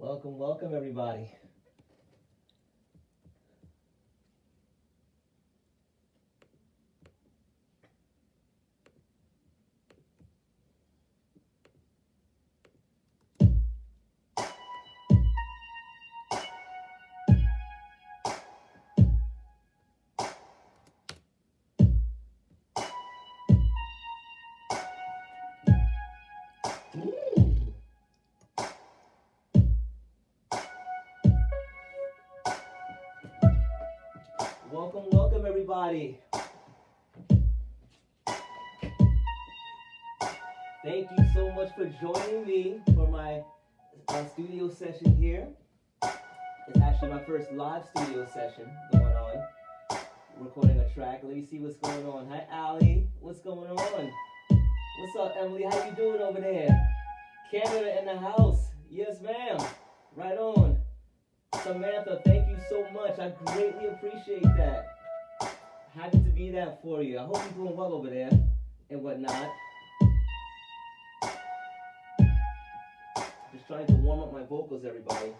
Welcome, welcome everybody. Welcome, welcome everybody. Thank you so much for joining me for my studio session here. It's actually my first live studio session going on. Recording a track. Let me see what's going on. Hi, Allie. What's going on? What's up, Emily? How you doing over there? Canada in the house. Yes, ma'am. Right on. Samantha, thank you so much. I greatly appreciate that. Happy to be that for you. I hope you're doing well over there and whatnot. Just trying to warm up my vocals, everybody.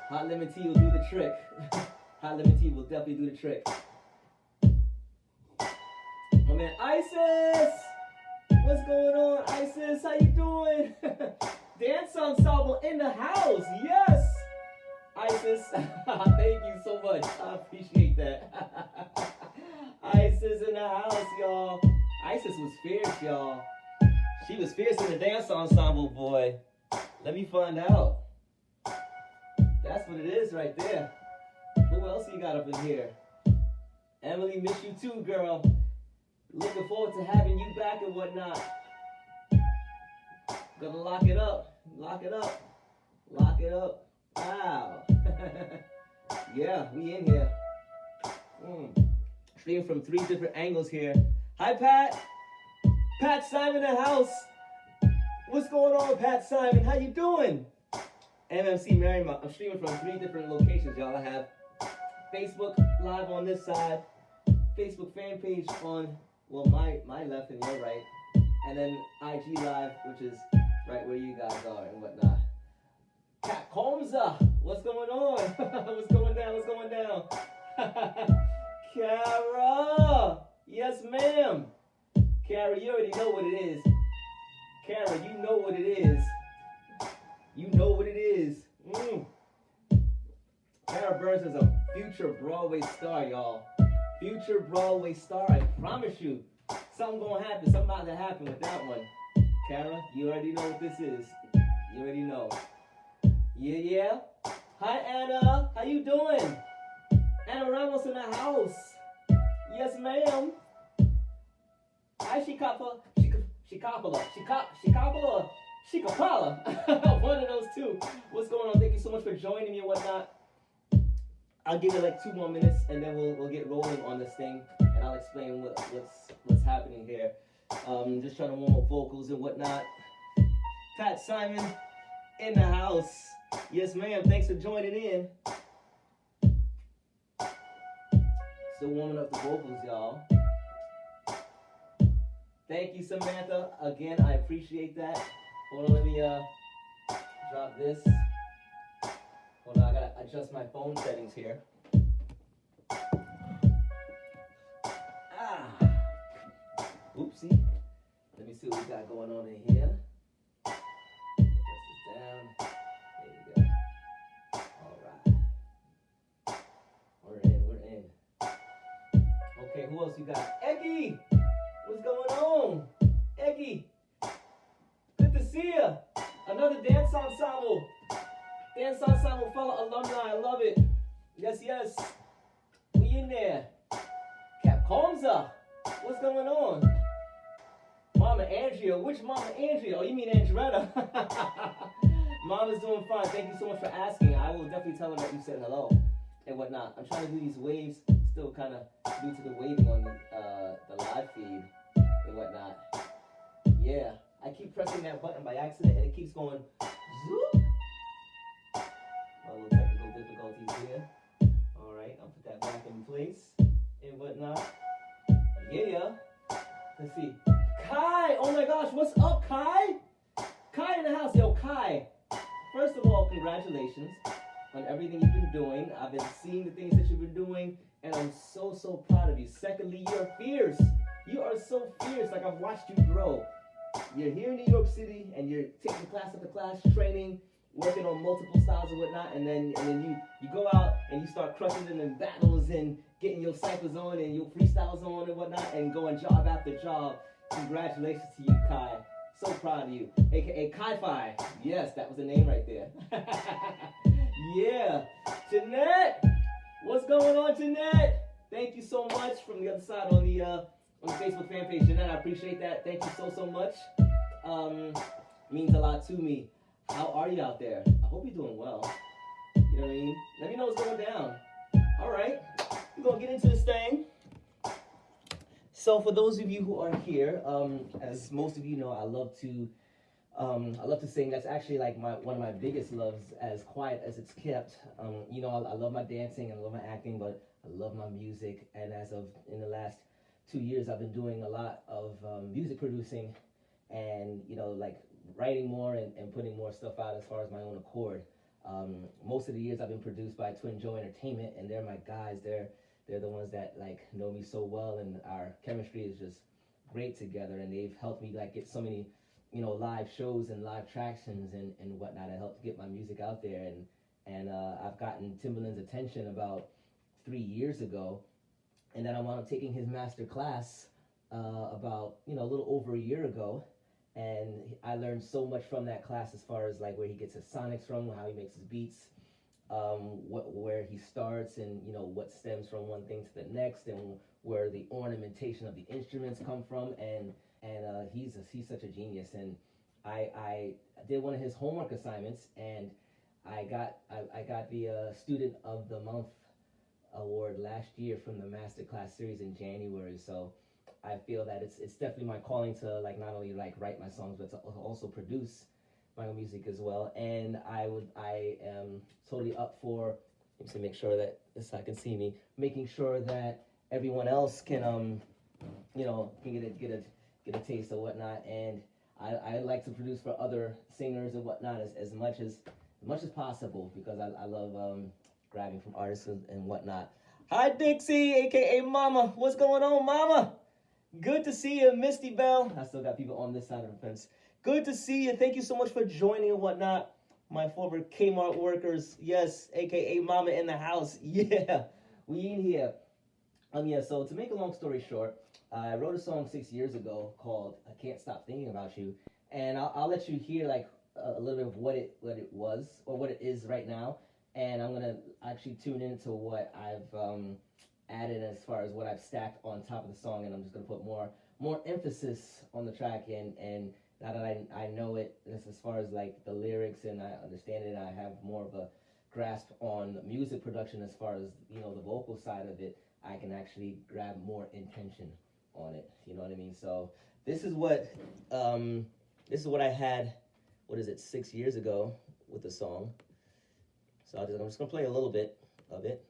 Hot lemon tea will do the trick. Hot lemon tea will definitely do the trick. My man Isis! What's going on, Isis? How you doing? Dance ensemble in the house, yes! Isis, thank you so much. I appreciate that. Isis in the house, y'all. Isis was fierce, y'all. She was fierce in the dance ensemble, boy. Let me find out. That's what it is right there. Who else you got up in here? Emily, miss you too, girl. Looking forward to having you back and whatnot. Gonna lock it up. Lock it up. Lock it up. Wow. Yeah, we in here. Streaming from 3 different angles here. Hi, Pat. Pat Simon in the house. What's going on, Pat Simon? How you doing? MMC Marymount. I'm streaming from 3 different locations, y'all. I have Facebook Live on this side, Facebook fan page on, well, my left and your right, and then IG Live, which is right where you guys are and whatnot. Cat Comza, what's going on? What's going down? What's going down? Kara, yes, ma'am. Kara, you already know what it is. Kara, you know what it is. You know what it is. Kara Burns is a future Broadway star, y'all. Future Broadway star, I promise you. Something gonna happen. Something about to happen with that one. Kara, you already know what this is. You already know. Yeah, yeah. Hi, Anna. How you doing? Anna Ramos in the house. Yes, ma'am. Hi, Shikapa. Shikapala. One of those two. What's going on? Thank you so much for joining me and whatnot. I'll give it like 2 more minutes and then we'll get rolling on this thing and I'll explain what's happening here. Just trying to warm up vocals and whatnot. Pat Simon in the house. Yes, ma'am. Thanks for joining in. Still warming up the vocals, y'all. Thank you, Samantha. Again, I appreciate that. Hold on, let me drop this. Hold on, I gotta adjust my phone settings here. Oopsie. Let me see what we got going on in here. Press this down. There we go. Alright. We're in. Okay, who else you got? Eggy! What's going on? Eggy! Good to see ya! Another dance ensemble. Dance ensemble fellow alumni. I love it. Yes, yes. We in there. Cap Comza. What's going on? Mama Andrea. Which Mama Andrea? Oh, you mean Andretta. Mama's doing fine. Thank you so much for asking. I will definitely tell her that you said hello and whatnot. I'm trying to do these waves. Still kind of due to the waving on the live feed and whatnot. Yeah. I keep pressing that button by accident and it keeps going zoop. A little technical difficulties here. Alright, I'll put that back in place and whatnot. Yeah. Let's see. Kai! Oh my gosh, what's up, Kai? Kai, congratulations on everything you've been doing. I've been seeing the things that you've been doing, and I'm so, so proud of you. Secondly, you're fierce. You are so fierce. Like, I've watched you grow. You're here in New York City, and you're taking class after class, training, working on multiple styles and whatnot, and then you go out and you start crushing them in battles and getting your ciphers on and your freestyles on and whatnot, and going job after job. Congratulations to you, Kai. So proud of you. AKA Kai-Fi. Yes, that was the name right there. Yeah. Jeanette, what's going on, Jeanette? Thank you so much from the other side on the Facebook fan page. Jeanette, I appreciate that. Thank you so, so much. Means a lot to me. How are you out there? I hope you're doing well. You know what I mean? Let me know what's going down. All right. We're going to get into this thing. So for those of you who are here, as most of you know, I love to sing. That's actually like one of my biggest loves, as quiet as it's kept. You know, I love my dancing, I love my acting, but I love my music. And as of in the last 2 years, I've been doing a lot of music producing and, you know, like writing more and putting more stuff out as far as my own accord. Most of the years I've been produced by Twin Joe Entertainment, and they're my guys. They're the ones that like know me so well, and our chemistry is just great together, and they've helped me like get so many, you know, live shows and live tractions and whatnot. I helped get my music out there, and I've gotten Timbaland's attention about 3 years ago, and then I wound up taking his master class about, you know, a little over a year ago, and I learned so much from that class as far as like where he gets his sonics from, how he makes his beats, where he starts, and you know what stems from one thing to the next, and where the ornamentation of the instruments come from, and he's such a genius. And I did one of his homework assignments, and I got the Student of the Month award last year from the Master Class series in January. So I feel that it's definitely my calling to like not only like write my songs, but to also produce my own music as well. And I am totally up for, let me make sure that this side can see me, making sure that everyone else can you know, can get a taste of whatnot. And I like to produce for other singers and whatnot as much as possible, because I love grabbing from artists and whatnot. Hi Dixie, aka Mama. What's going on, Mama? Good to see you, Misty Bell. I still got people on this side of the fence. Good to see you. Thank you so much for joining and whatnot. My former Kmart workers, yes, aka Mama in the house. Yeah, we in here. Yeah, so to make a long story short, I wrote a song 6 years ago called I Can't Stop Thinking About You. And I'll let you hear like a little bit of what it was, or what it is right now. And I'm gonna actually tune into what I've added as far as what I've stacked on top of the song, and I'm just gonna put more emphasis on the track, and now that I know it as far as like the lyrics, and I understand it, I have more of a grasp on music production as far as, you know, the vocal side of it. I can actually grab more intention on it, you know what I mean? So this is what I had, 6 years ago with the song. So I'm just gonna play a little bit of it.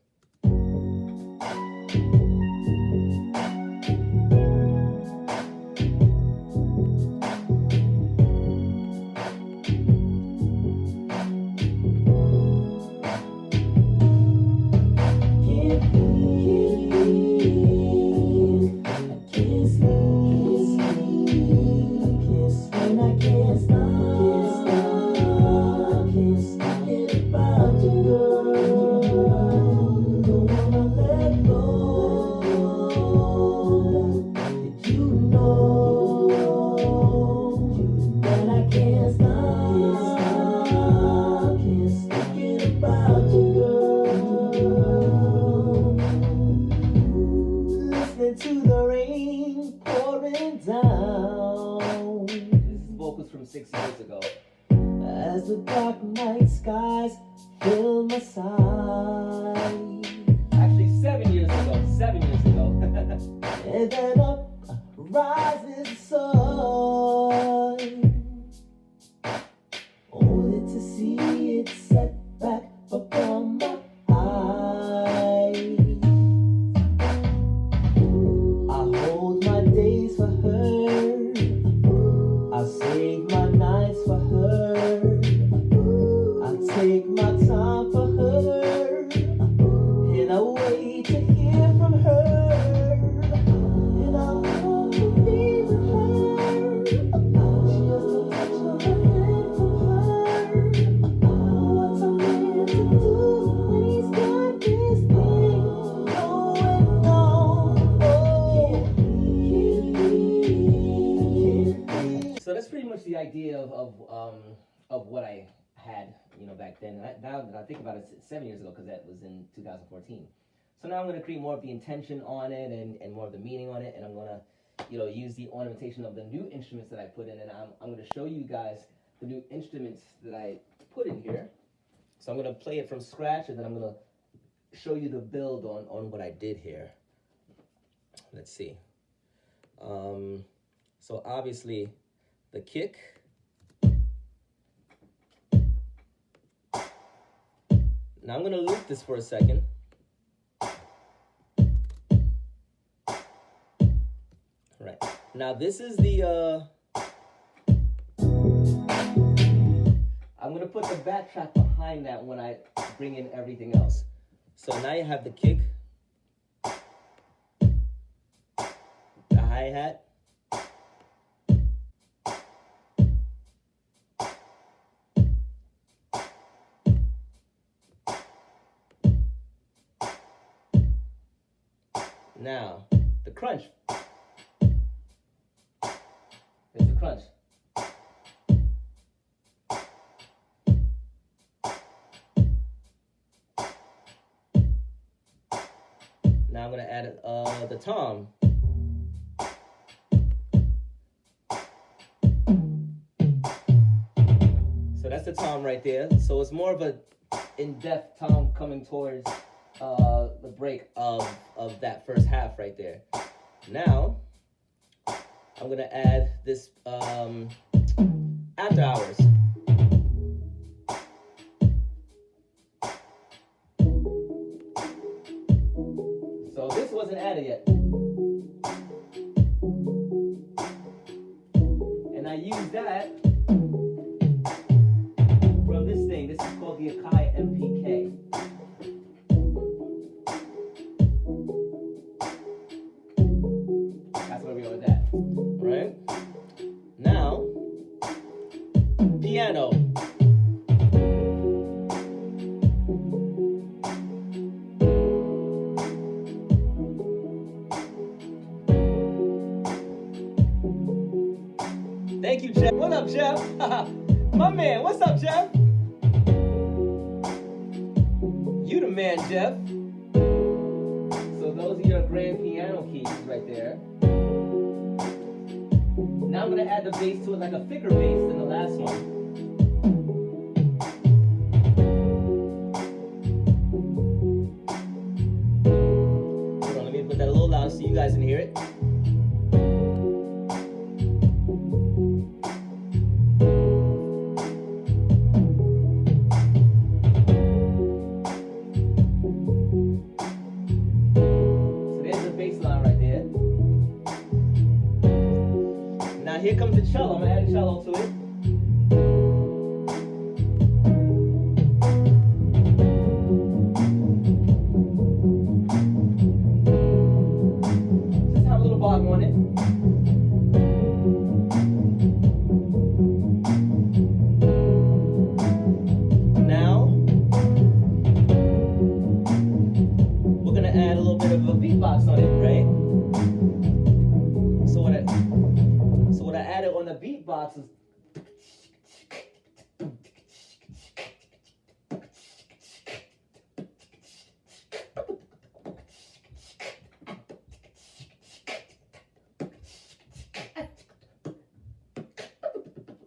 To the rain pouring down. This is vocals from 6 years ago. As the dark night skies fill my sight. Actually, 7 years ago. 7 years ago. And then up rises the sun, only to see it set back upon my eyes. Save my nights for her. I take of what I had, back then. And now that I think about it, it's 7 years ago, because that was in 2014. So now I'm going to create more of the intention on it and more of the meaning on it, and I'm going to, use the ornamentation of the new instruments that I put in, and I'm going to show you guys the new instruments that I put in here. So I'm going to play it from scratch, and then I'm going to show you the build on what I did here. Let's see. So obviously the kick. Now I'm going to loop this for a second. Right. Now this is the, I'm going to put the backtrack behind that when I bring in everything else. So now you have the kick, the hi-hat, now the crunch. Here's the crunch. Now I'm going to add the tom. So that's the tom right there. So it's more of a in-depth tom coming towards the break of that first half right there. Now I'm going to add this after hours. So this wasn't added yet. And I use that from this thing. This is called the Akai MPK. That's where we are with that. Right? Now, piano. Thank you, Jeff. What up, Jeff? My man, what's up, Jeff? You the man, Jeff. So those are your grand piano keys right there. Now I'm going to add the bass to it like a thicker bass than the last one. Hold on, let me put that a little louder so you guys can hear it. Here comes the cello. I'm going to add a cello to it. Just have a little bottom on it. Now, we're going to add a little bit of a beatbox on it, right? So what I added on the beatbox is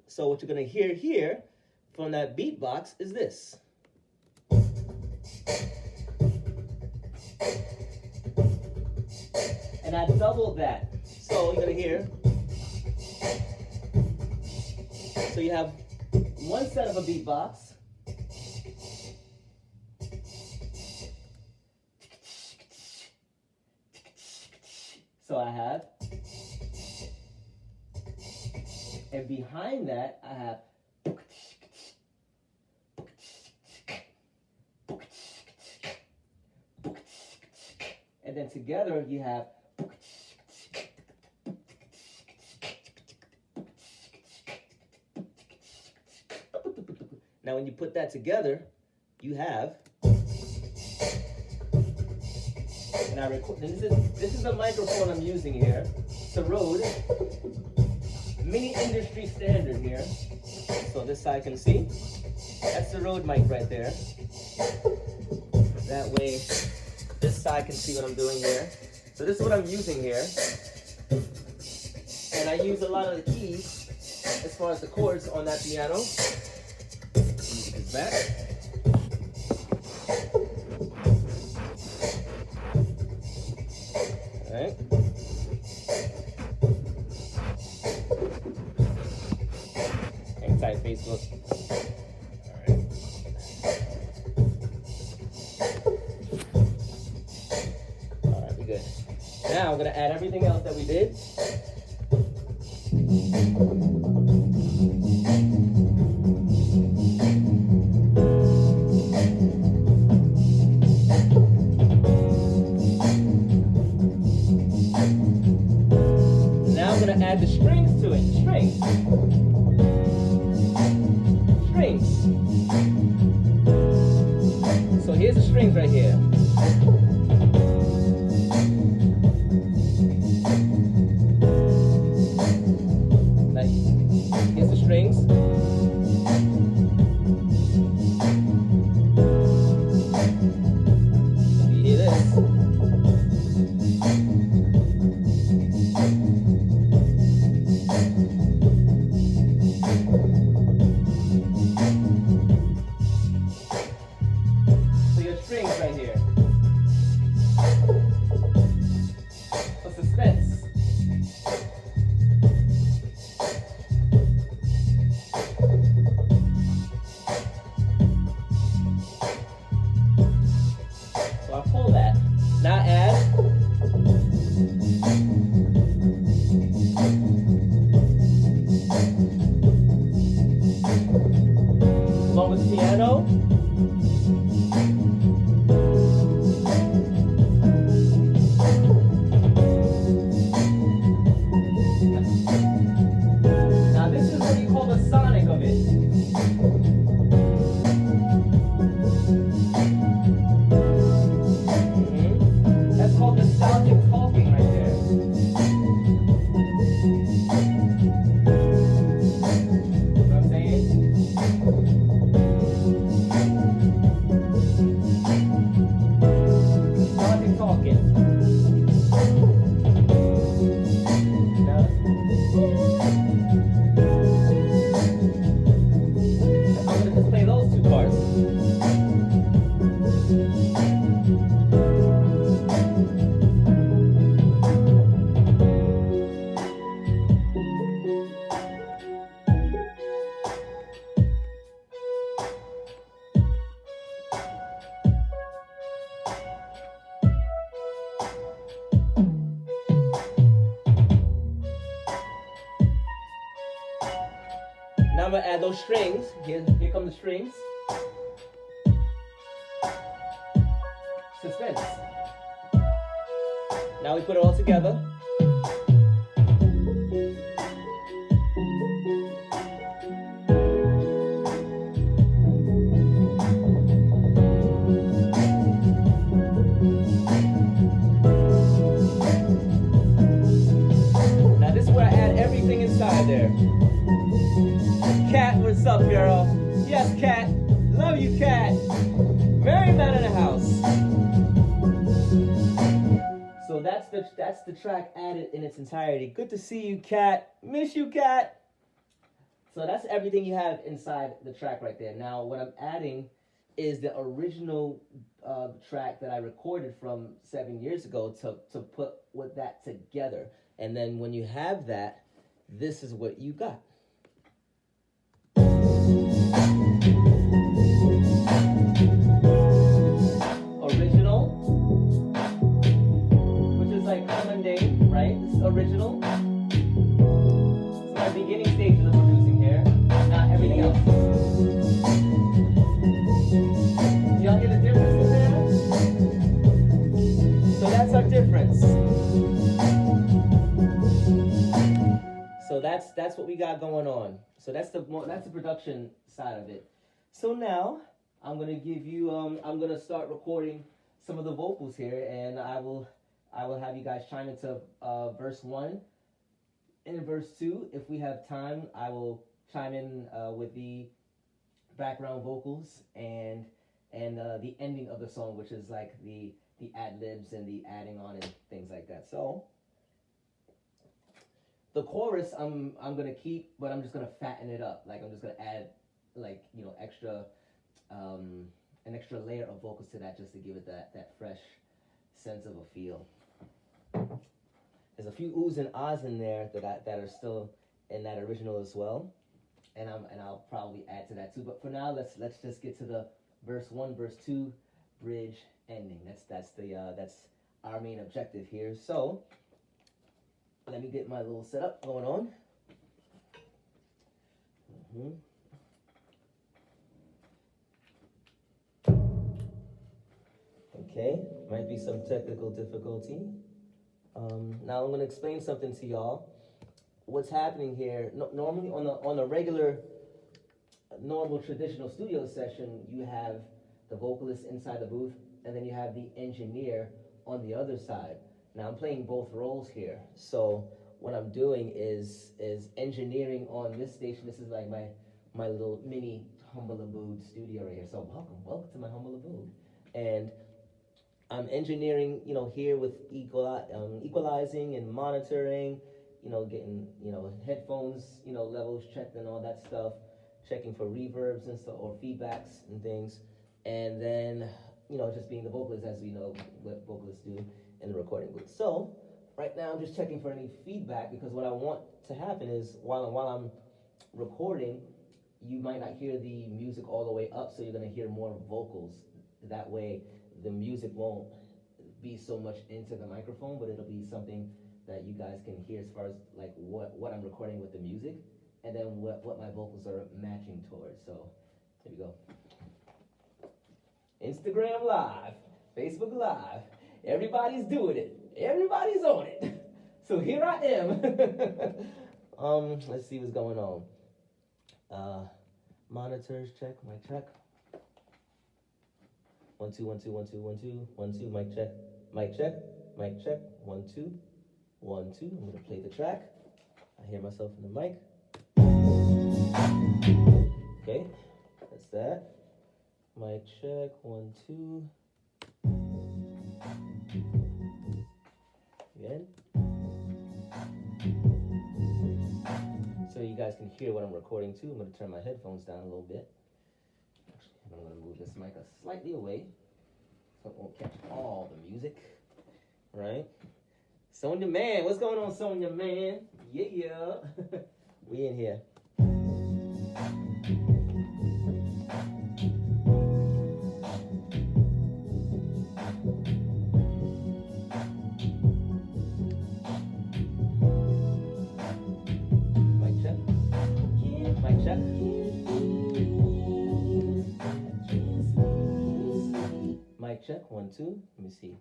so what you're gonna hear here from that beatbox is this. And I doubled that. So you're gonna hear. So you have one set of a beatbox. So I have. And behind that, I have. And then together you have. Now when you put that together, you have, and I record. This is the microphone I'm using here. It's a Rode mini industry standard here. this side can see. That's the Rode mic right there. That way, this side can see what I'm doing here. So this is what I'm using here. And I use a lot of the keys as far as the chords on that piano. Music is back. Alright. Hang tight, Facebook. Alright. Alright, we're good. Now I'm going to add everything else that we did. Now I'm going to add the strings to it. Strings. So here's the strings right here. Here's the strings. So you hear this. So your strings right here. For suspense. So I pull that. Now add along with the piano. Now this is what you call the sonic of it. That's called nostalgic talking right there. You know what I'm saying? Nostalgic talking. Now, I'm going to just play those two parts. Now I'm going to add those strings. Here come the strings. Suspense. Now we put it all together. Now this is where I add everything inside there. Cat, what's up, girl? Yes, Cat. Love you, Cat. Very man in the house. So that's the track added in its entirety. Good to see you, Cat. Miss you, Cat. So that's everything you have inside the track right there. Now, what I'm adding is the original track that I recorded from 7 years ago to put with that together. And then when you have that, this is what you got. Original, which is like common day, right? This is original. It's my beginning stages of producing here, not everything else. Y'all hear the difference in there? So that's our difference. So that's what we got going on. So that's the production side of it. So now I'm gonna give you I'm gonna start recording some of the vocals here, and I will have you guys chime into verse 1 and verse 2. If we have time, I will chime in with the background vocals and the ending of the song, which is like the ad libs and the adding on and things like that. So the chorus I'm gonna keep, but I'm just gonna fatten it up. Like I'm just gonna add like extra an extra layer of vocals to that just to give it that fresh sense of a feel. There's a few oohs and ahs in there that are still in that original as well, and I'll probably add to that too. But for now, let's just get to the verse 1, verse 2, bridge, ending. That's our main objective here. So let me get my little setup going on. Okay, might be some technical difficulty. Now I'm going to explain something to y'all. What's happening here? Normally on a regular, normal traditional studio session, you have the vocalist inside the booth, and then you have the engineer on the other side. Now I'm playing both roles here. So what I'm doing is engineering on this station. This is like my little mini humble abode studio right here. So welcome to my humble abode, and I'm engineering, here with equalizing and monitoring, getting, headphones, levels checked and all that stuff, checking for reverbs and stuff or feedbacks and things, and then, just being the vocalist, as we know what vocalists do in the recording booth. So right now I'm just checking for any feedback, because what I want to happen is while I'm recording, you might not hear the music all the way up, so you're gonna hear more vocals. That way the music won't be so much into the microphone, but it'll be something that you guys can hear as far as like what I'm recording with the music, and then what my vocals are matching towards. So here we go. Instagram Live, Facebook Live, everybody's doing it. Everybody's on it. So here I am. Let's see what's going on. Monitors check, mic check. 1 2 1 2 1 2 1 2 1 2, mic check, mic check, mic check. 1 2 1 2. I'm gonna play the track. I hear myself in the mic. Okay, that's that. Mic check. 1 2. Again. So you guys can hear what I'm recording too. I'm gonna turn my headphones down a little bit. I'm going to move this mic slightly away so it won't catch all the music, right? Sonia Man, what's going on, Sonia Man? Yeah. We in here. Mic check. Mic check. Mic check. 1 2. Let me see.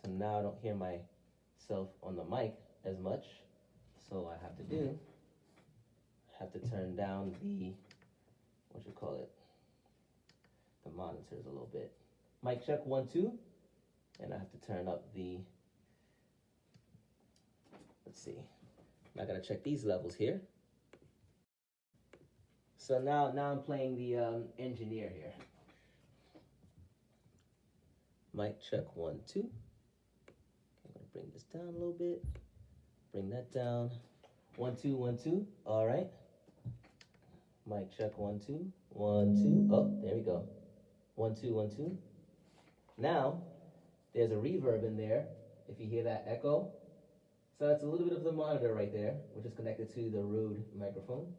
So now I don't hear myself on the mic as much. So I have to turn down the the monitors a little bit. Mic check. 1 2. And I have to turn up the, let's see. I gotta check these levels here. So now I'm playing the engineer here. Mic check. 1 2. I'm gonna bring this down a little bit. Bring that down. 1 2 1 2. All right. Mic check. 1 2 1 2. Oh, there we go. 1 2 1 2. Now there's a reverb in there. If you hear that echo, so that's a little bit of the monitor right there, which is connected to the Rode microphone,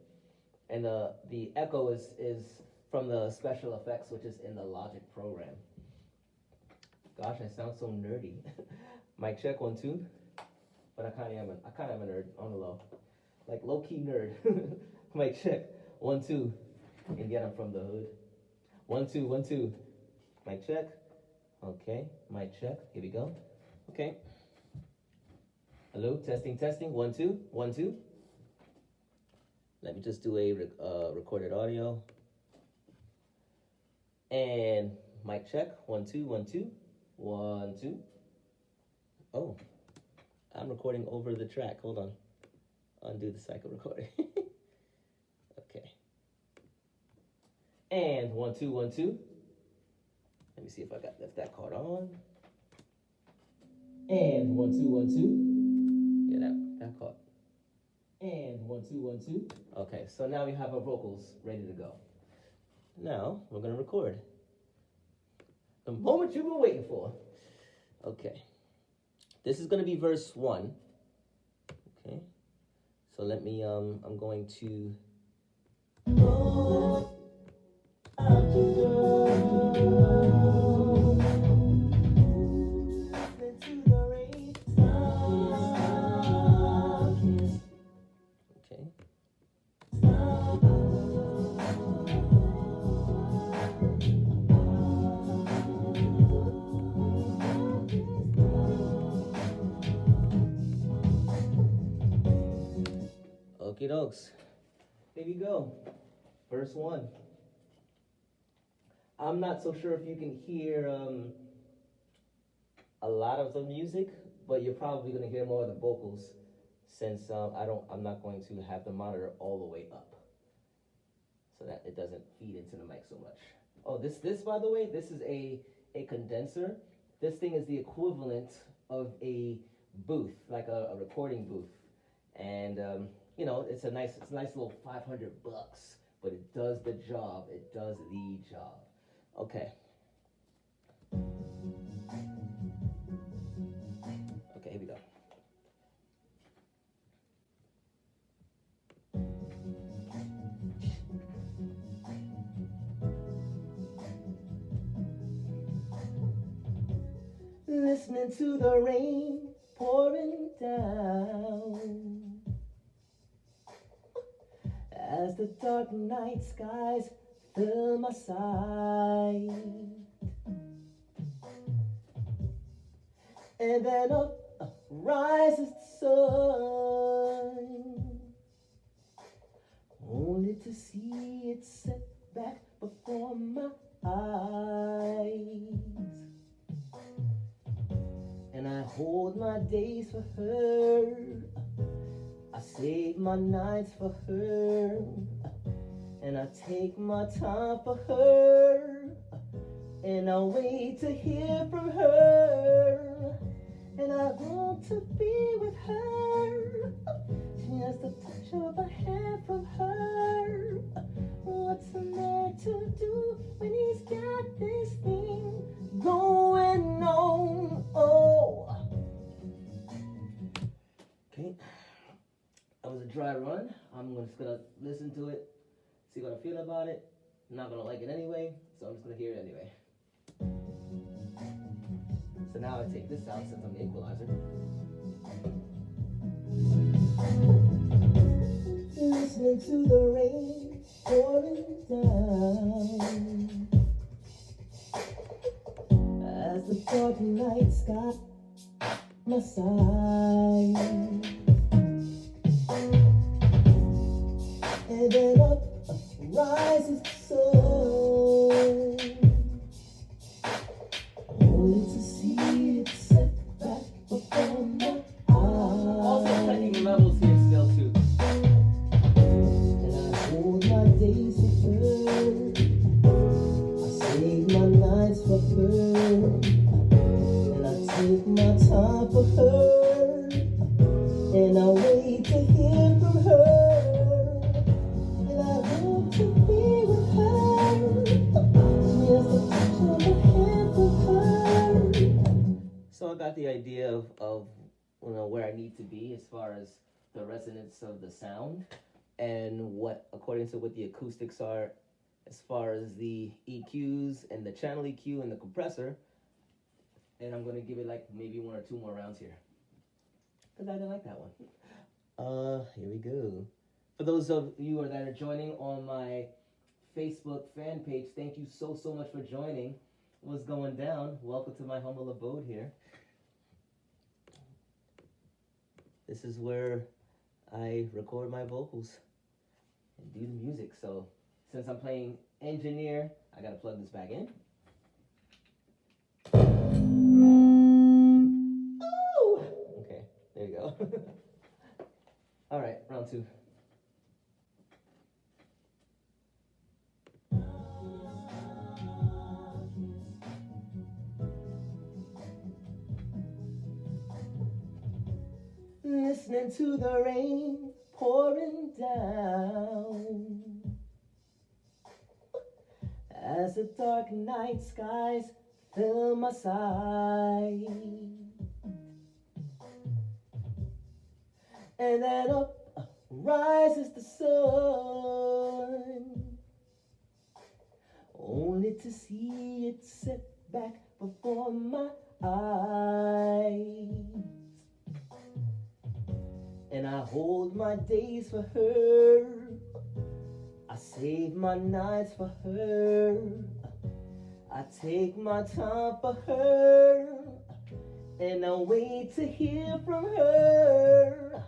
and the echo is from the special effects, which is in the Logic program. Gosh, I sound so nerdy. Mic check. 1 2. But I kind of am a nerd on the low, like low key nerd. Mic check. 1 2. And yet I'm from the hood. 1 2 1 2. Mic check. Okay. Mic check. Here we go. Okay. Hello. Testing. 1 2 1 2. Let me just do a recorded audio. And mic check. 1 2 1 2 1 2. Oh, I'm recording over the track. Hold on. Undo the cycle recording. Okay. And 1, 2, 1, 2. Let me see if I left that card on. And 1, 2, 1, 2. Yeah, that card. And 1, 2, 1, 2. Okay, so now we have our vocals ready to go. Now we're gonna record. The moment you've been waiting for. Okay. This is gonna be verse 1. Okay. So let me I'm going to Okie dokes. Here we go. Verse 1. I'm not so sure if you can hear a lot of the music, but you're probably going to hear more of the vocals since I'm not going to have the monitor all the way up so that it doesn't feed into the mic so much. Oh, this by the way, this is a condenser. This thing is the equivalent of a booth, like a recording booth. And you know, it's a nice little $500, but it does the job. It does the job. Okay. Okay, here we go. Listening to the rain pouring down as the dark night skies fill my sight, and then up rises the sun, only to see it set back before my eyes. And I hold my days for her, I save my nights for her, and I take my time for her, and I wait to hear from her, and I want to be with her, just a touch of a hand from her. What's a man to do when he's got this thing going on? Oh. Okay. That was a dry run. I'm just gonna listen to it, see what I feel about it. I'm not gonna like it anyway, so I'm just gonna hear it anyway. So now I take this out since I'm the equalizer. Listening to the rain pouring down as the dark night sky my side, and then up rises the sun, only to see it set back before my eyes. Also checking levels here still too. And I hold my days for her, I save my nights for her, and I take my time for her, and I wait to hear from her. So I got the idea of you know where I need to be as far as the resonance of the sound and what according to what the acoustics are as far as the EQs and the channel EQ and the compressor, and I'm gonna give it like maybe 1 or 2 more rounds here because I didn't like that one. Here we go. For those of you that are joining on my Facebook fan page, thank you so much for joining. What's going down? Welcome to my humble abode here. This is where I record my vocals and do the music. So since I'm playing engineer, I gotta plug this back in. Oh! Okay, there you go. All right, round 2. listening to the rain pouring down as the dark night skies fill my sight. And then up rises the sun, only to see it set back before my eyes. And I hold my days for her, I save my nights for her, I take my time for her, and I wait to hear from her.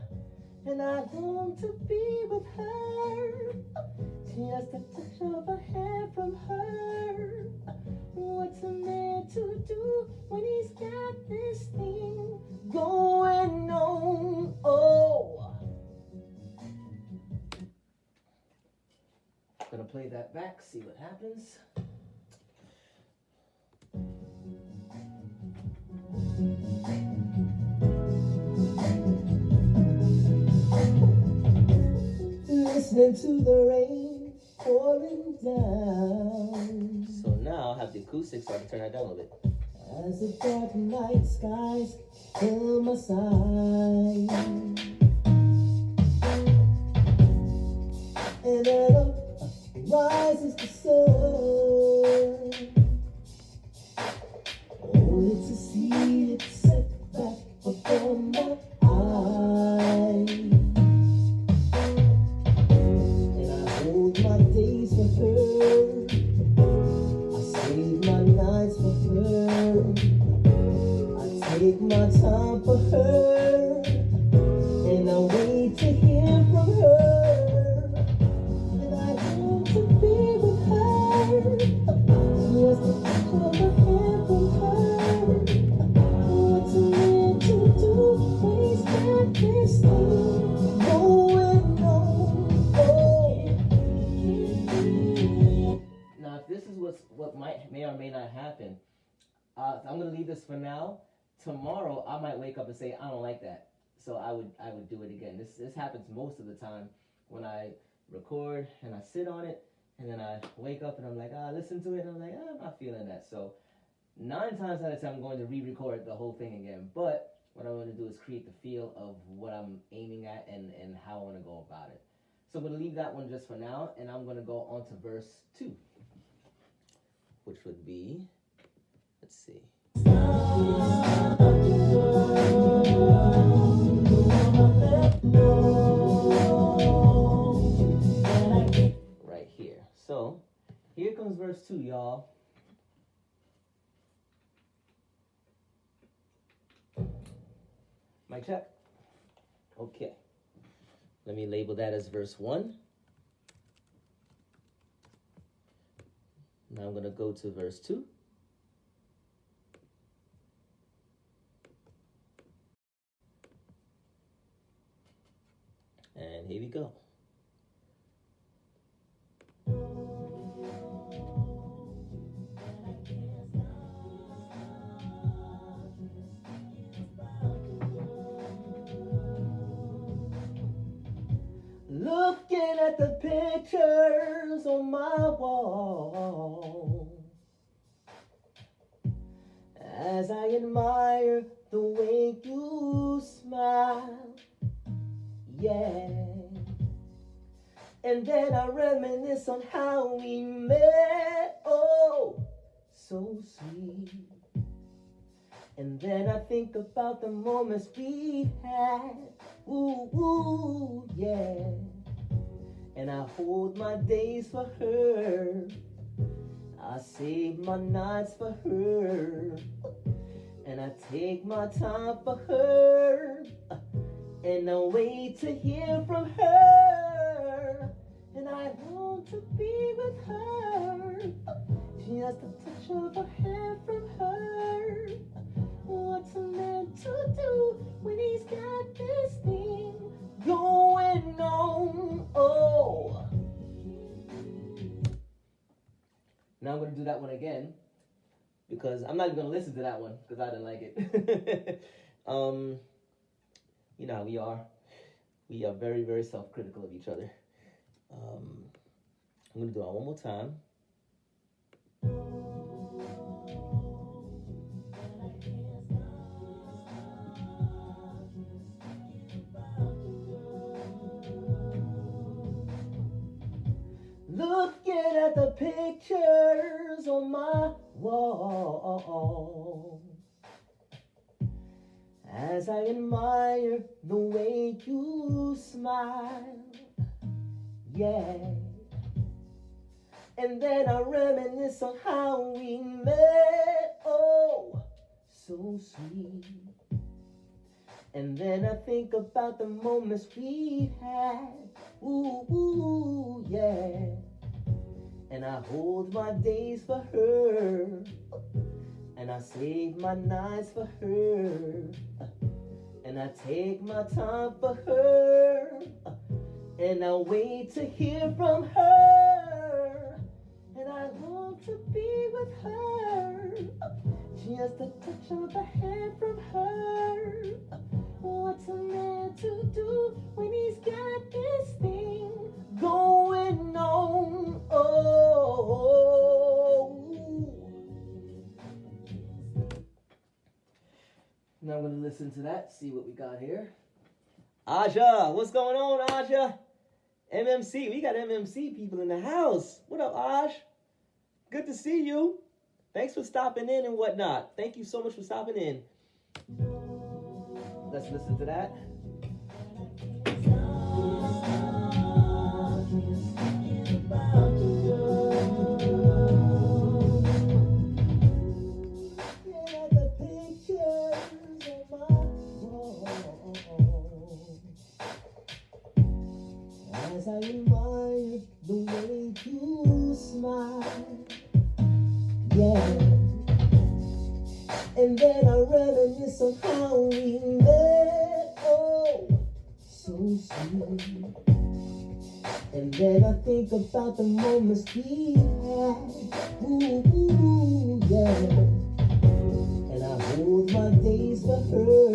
And I long to be with her, just a touch of a hand from her. What's a man to do when he's got this thing going on? Oh, gonna play that back, see what happens. Listening to the rain pouring down. So now I have the acoustics, so I can turn that down a little bit. As the dark night skies fill my sight, and then up rises the sun, only to see it set back before my eyes. My days for her, I save my nights for her, I take my time for her, and I wait to hear from her. And I want to be with her, just a touch of a hand from her. What's a man to do when he's got this thing going on? Now, if this is what may or may not happen, I'm gonna leave this for now. Tomorrow, I might wake up and say I don't like that, so I would do it again. This happens most of the time when I record and I sit on it, and then I wake up and I'm like, listen to it, and I'm like, I'm not feeling that. So 9 times out of 10, I'm going to re-record the whole thing again. But what I'm going to do is create the feel of what I'm aiming at and how I want to go about it. So I'm going to leave that one just for now, and I'm going to go on to verse 2. Which would be, let's see. Right here. So, here comes verse 2, y'all. Mic check? Okay. Let me label that as verse 1. Now I'm going to go to verse 2. And here we go. Looking at the pictures on my wall, as I admire the way you smile, yeah. And then I reminisce on how we met, oh, so sweet. And then I think about the moments we had, ooh, ooh, yeah. And I hold my days for her, I save my nights for her, and I take my time for her, and I wait to hear from her. And I long to be with her, just a touch of a hand from her. What's a man to do when he's got this thing going on? Oh. Now I'm going to do that one again, because I'm not even going to listen to that one, because I didn't like it. You know how we are. We are very, very self-critical of each other. I'm going to do it one more time. Looking at the pictures on my wall, as I admire the way you smile, yeah. And then I reminisce on how we met, oh, so sweet. And then I think about the moments we had, ooh, yeah. And I hold my days for her, and I save my nights for her, and I take my time for her, and I wait to hear from her, and I long to be with her, just a touch of a hand from her. What's a man to do when he's got this thing going on? Oh. Now I'm going to listen to that, see what we got here. Aja, what's going on, Aja? MMC, we got MMC people in the house. What up, Aj? Good to see you. Thanks for stopping in and whatnot. Thank you so much for stopping in. Let's listen to that. As I admire the way you smile, yeah. And then I reminisce on how we met, oh, so sweet. And then I think about the moments we had, ooh, yeah. And I hold my days for her,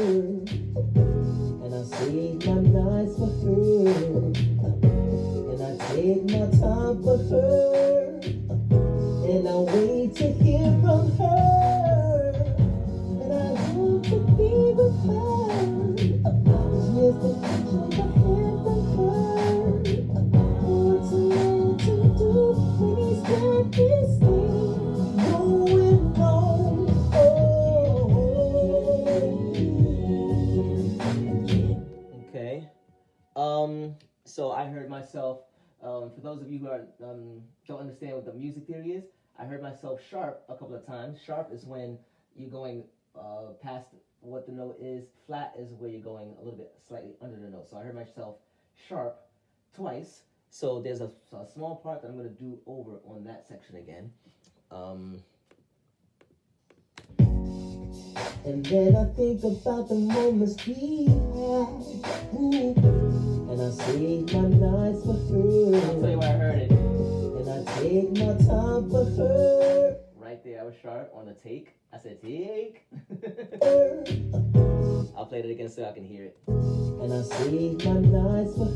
and I save my nights for her, and I take my time for her, and I wait to hear from her. To be with her, just a touch of a hand from her. What's a man to do when he's got this thing going on? Oh. Okay. So I heard myself. For those of you who are don't understand what the music theory is, I heard myself sharp a couple of times. Sharp is when you're going past what the note is. Flat is where you're going a little bit slightly under the note. So I heard myself sharp twice. So there's a small part that I'm going to do over on that section again. And then I think about the moments we had, ooh, and I save my nights for her. I'll tell you where I heard it. And I take my time for her. Right there, I was sharp on the take. I said take. I'll play it again so I can hear it. And I save my nights for her.